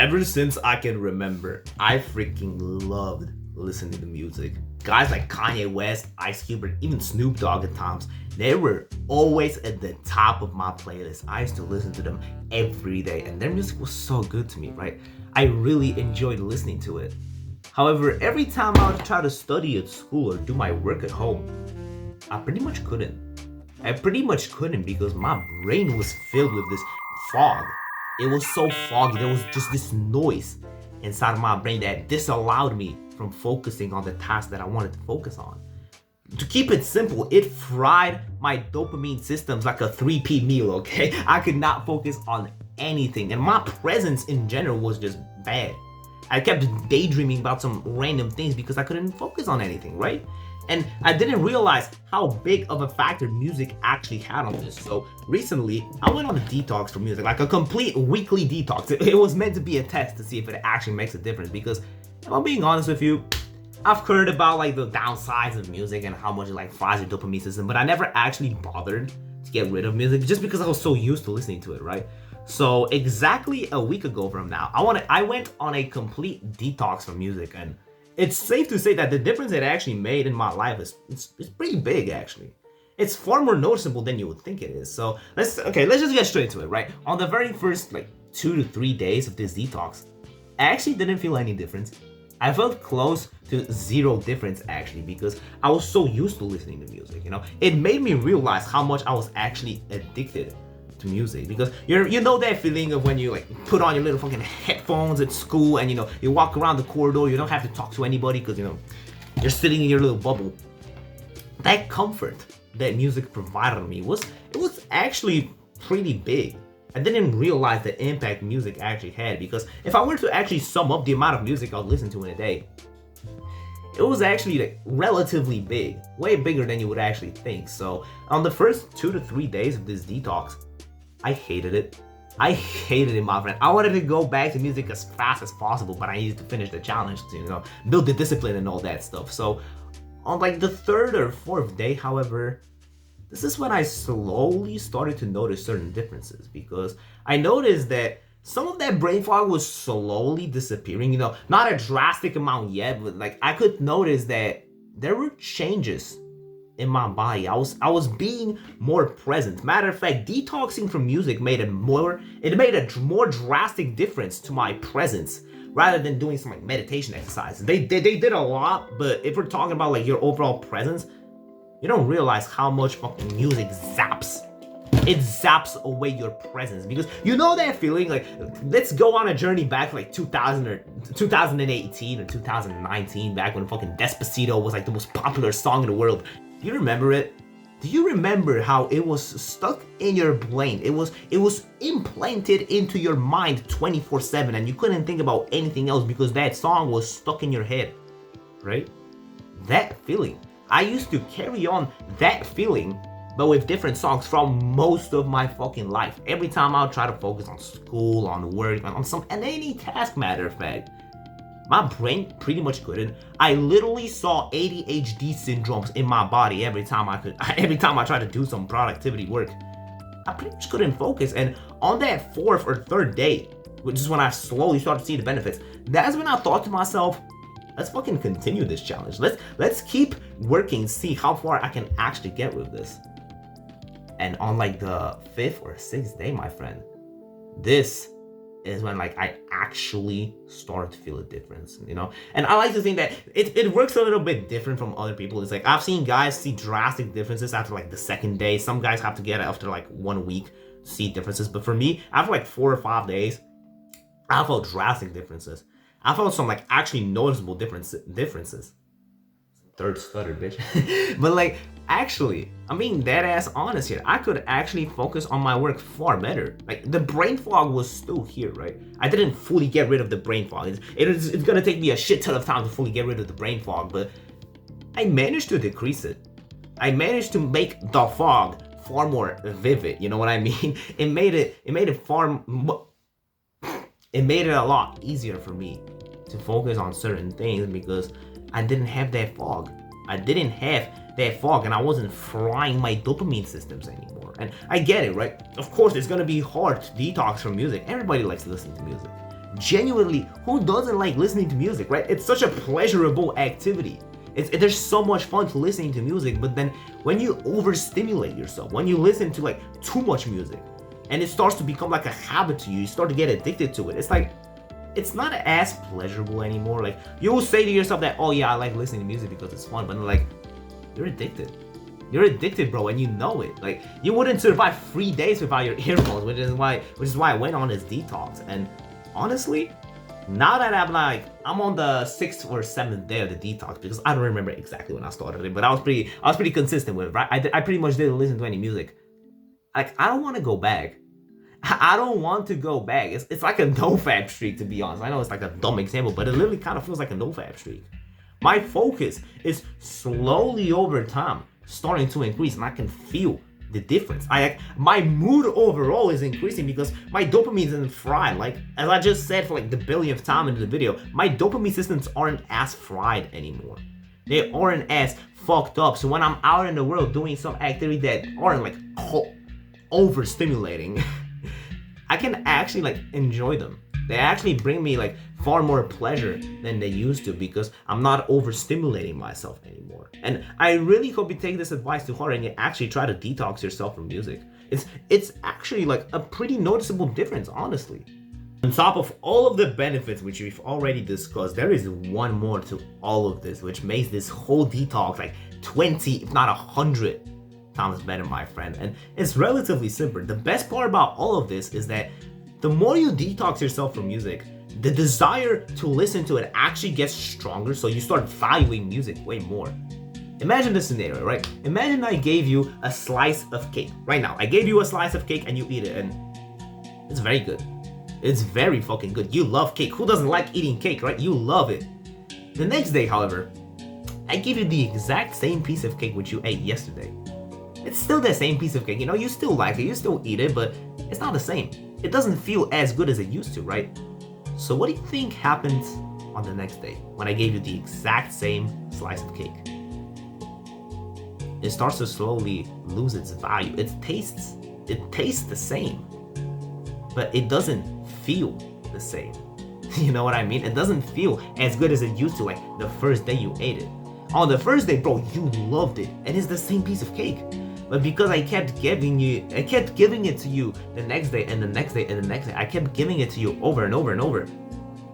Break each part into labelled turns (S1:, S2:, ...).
S1: Ever since I can remember, I freaking loved listening to music. Guys like Kanye West, Ice Cube, and even Snoop Dogg at times, they were always at the top of my playlist. I used to listen to them every day, and their music was so good to me, right? I really enjoyed listening to it. However, every time I would try to study at school or do my work at home, I pretty much couldn't. Because my brain was filled with this fog. It was so foggy. There was just this noise inside of my brain that disallowed me from focusing on the task that I wanted to focus on. To keep it simple, it fried my dopamine systems like a 3P meal, okay? I could not focus on anything, and my presence in general was just bad. I kept daydreaming about some random things because I couldn't focus on anything, right? And I didn't realize how big of a factor music actually had on this. So recently, I went on a detox from music, like a complete weekly detox. It was meant to be a test to see if it actually makes a difference, because if I'm being honest with you, I've heard about like the downsides of music and how much it like fries your dopamine system, but I never actually bothered to get rid of music just because I was so used to listening to it, right? So exactly a week ago from now, I went on a complete detox from music, and it's safe to say that the difference it actually made in my life is pretty big, actually. It's far more noticeable than you would think it is. So let's just get straight to it, right? On the very first like 2 to 3 days of this detox, I actually didn't feel any difference. I felt close to zero difference, actually, because I was so used to listening to music, you know? It made me realize how much I was actually addicted to music, because you know that feeling of when you like put on your little fucking headphones at school and you walk around the corridor, you don't have to talk to anybody because you're sitting in your little bubble. That comfort that music provided me was actually pretty big. I didn't realize the impact music actually had, because if I were to actually sum up the amount of music I'll listen to in a day, it was actually like relatively big, way bigger than you would actually think. So on the first 2 to 3 days of this detox, I hated it. I hated it, my friend. I wanted to go back to music as fast as possible, but I needed to finish the challenge to, build the discipline and all that stuff. So on like the 3rd or 4th day, however, this is when I slowly started to notice certain differences, because I noticed that some of that brain fog was slowly disappearing, not a drastic amount yet, but like I could notice that there were changes in my body. I was being more present. Matter of fact, detoxing from music made a more drastic difference to my presence, rather than doing some like meditation exercises. They did a lot, but if we're talking about like your overall presence, you don't realize how much fucking music zaps. It zaps away your presence, because you know that feeling. Like, let's go on a journey back to like 2000 or 2018 or 2019, back when fucking Despacito was like the most popular song in the world. Do you remember it? Do you remember how it was stuck in your brain? It was implanted into your mind 24/7, and you couldn't think about anything else because that song was stuck in your head, right? That feeling. I used to carry on that feeling, but with different songs from most of my fucking life. Every time I would try to focus on school, on work, on any task, matter of fact, my brain pretty much couldn't. I literally saw ADHD syndromes in my body every time I tried to do some productivity work. I pretty much couldn't focus. And on that 4th or 3rd day, which is when I slowly started to see the benefits, that's when I thought to myself, let's fucking continue this challenge. Let's keep working, see how far I can actually get with this. And on like the 5th or 6th day, my friend, this is when like I actually start to feel a difference, And I like to think that it works a little bit different from other people. It's like I've seen guys see drastic differences after like the 2nd day. Some guys have to get it after like 1 week to see differences. But for me, after like 4 or 5 days, I felt drastic differences. I felt some like actually noticeable differences. Third stutter, bitch. But like, actually, I'm being dead ass honest here. I could actually focus on my work far better. Like, the brain fog was still here, right? I didn't fully get rid of the brain fog. It's gonna take me a shit ton of time to fully get rid of the brain fog, but I managed to decrease it. I managed to make the fog far more vivid. You know what I mean? It made it a lot easier for me to focus on certain things because I didn't have that fog. And I wasn't frying my dopamine systems anymore. And I get it, right? Of course, it's gonna be hard to detox from music. Everybody likes to listen to music. genuinely, who doesn't like listening to music, right? It's such a pleasurable activity. There's so much fun to listening to music, but then when you overstimulate yourself, when you listen to like too much music, and it starts to become like a habit to you, you start to get addicted to it. It's like, it's not as pleasurable anymore. Like, you will say to yourself that, oh yeah, I like listening to music because it's fun, but like, you're addicted. You're addicted, bro, and you know it. Like, you wouldn't survive 3 days without your earphones, which is why I went on this detox. And honestly, now that I'm on the 6th or 7th day of the detox, because I don't remember exactly when I started it, but I was pretty consistent with it, right? I pretty much didn't listen to any music. Like, I don't want to go back. I don't want to go back. It's like a no-fap streak, to be honest. I know it's like a dumb example, but it literally kind of feels like a no-fap streak. My focus is slowly over time starting to increase, and I can feel the difference. My mood overall is increasing because my dopamine isn't fried. Like, as I just said for like the billionth time in the video, my dopamine systems aren't as fried anymore. They aren't as fucked up. So when I'm out in the world doing some activity that aren't like overstimulating, I can actually like enjoy them. They actually bring me like far more pleasure than they used to because I'm not overstimulating myself anymore. And I really hope you take this advice to heart and you actually try to detox yourself from music. It's actually like a pretty noticeable difference, honestly. On top of all of the benefits which we've already discussed, there is one more to all of this, which makes this whole detox like 20, if not 100 times better, my friend. And it's relatively simple. The best part about all of this is that the more you detox yourself from music, the desire to listen to it actually gets stronger, so you start valuing music way more. Imagine this scenario, right? Imagine I gave you a slice of cake. Right now, I gave you a slice of cake and you eat it, and it's very good. It's very fucking good. You love cake. Who doesn't like eating cake, right? You love it. The next day, however, I give you the exact same piece of cake which you ate yesterday. It's still the same piece of cake, you know, you still like it, you still eat it, but it's not the same. It doesn't feel as good as it used to, right? So what do you think happens on the next day when I gave you the exact same slice of cake? It starts to slowly lose its value. It tastes the same, but it doesn't feel the same. You know what I mean? It doesn't feel as good as it used to, like the first day you ate it. On the first day, bro, you loved it, and it's the same piece of cake. But because I kept giving it to you the next day and the next day and the next day, I kept giving it to you over and over and over,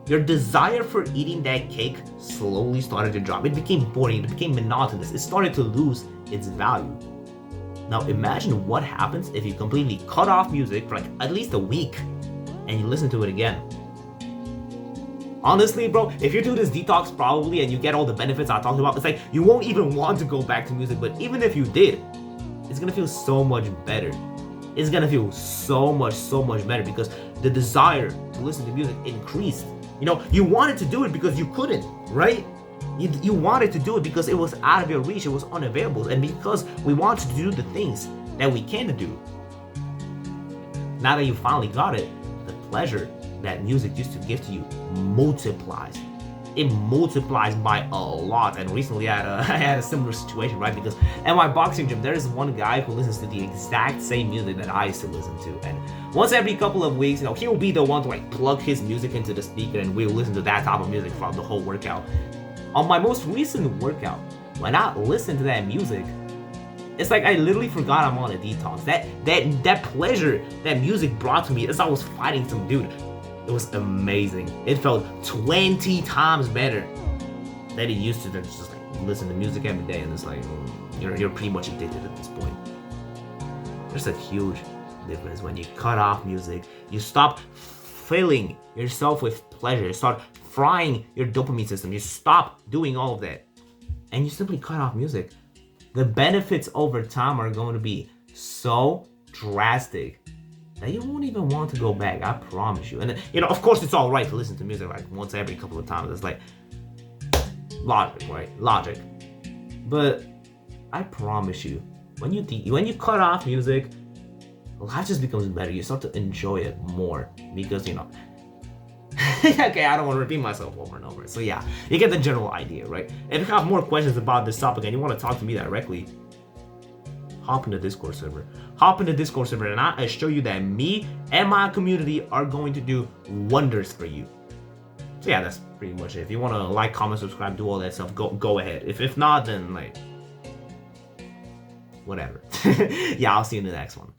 S1: your desire for eating that cake slowly started to drop. It became boring, it became monotonous, it started to lose its value. Now imagine what happens if you completely cut off music for like at least a week and you listen to it again. Honestly, bro, if you do this detox probably and you get all the benefits I talked about, it's like you won't even want to go back to music. But even if you did, it's gonna feel so much better. It's gonna feel so much better because the desire to listen to music increased. You know, you wanted to do it because you couldn't, right? You wanted to do it because it was out of your reach, it was unavailable, and because we wanted to do the things that we can do. Now that you finally got it, the pleasure that music used to give to you multiplies. It multiplies by a lot. And recently I had a similar situation, right? Because at my boxing gym, there is one guy who listens to the exact same music that I used to listen to. And once every couple of weeks, you know, he'll be the one to like plug his music into the speaker and we'll listen to that type of music throughout the whole workout. On my most recent workout, when I listened to that music, it's like I literally forgot I'm on a detox. That pleasure that music brought to me as I was fighting some dude, it was amazing. It felt 20 times better than it used to. Than just like listen to music every day, and it's like you're pretty much addicted at this point. There's a huge difference when you cut off music. You stop filling yourself with pleasure. You start frying your dopamine system. You stop doing all of that, and you simply cut off music. The benefits over time are going to be so drastic that you won't even want to go back. I promise you. And you know, of course, it's all right to listen to music like once every couple of times. It's like logic, right? Logic. But I promise you, when you cut off music, life just becomes better. You start to enjoy it more because, you know. Okay, I don't want to repeat myself over and over. So yeah, you get the general idea, right? If you have more questions about this topic and you want to talk to me directly, hop in the Discord server. hop in the Discord server and I assure you that me and my community are going to do wonders for you. So yeah, that's pretty much it. If you want to like, comment, subscribe, do all that stuff, go ahead. If not, then like, whatever. Yeah, I'll see you in the next one.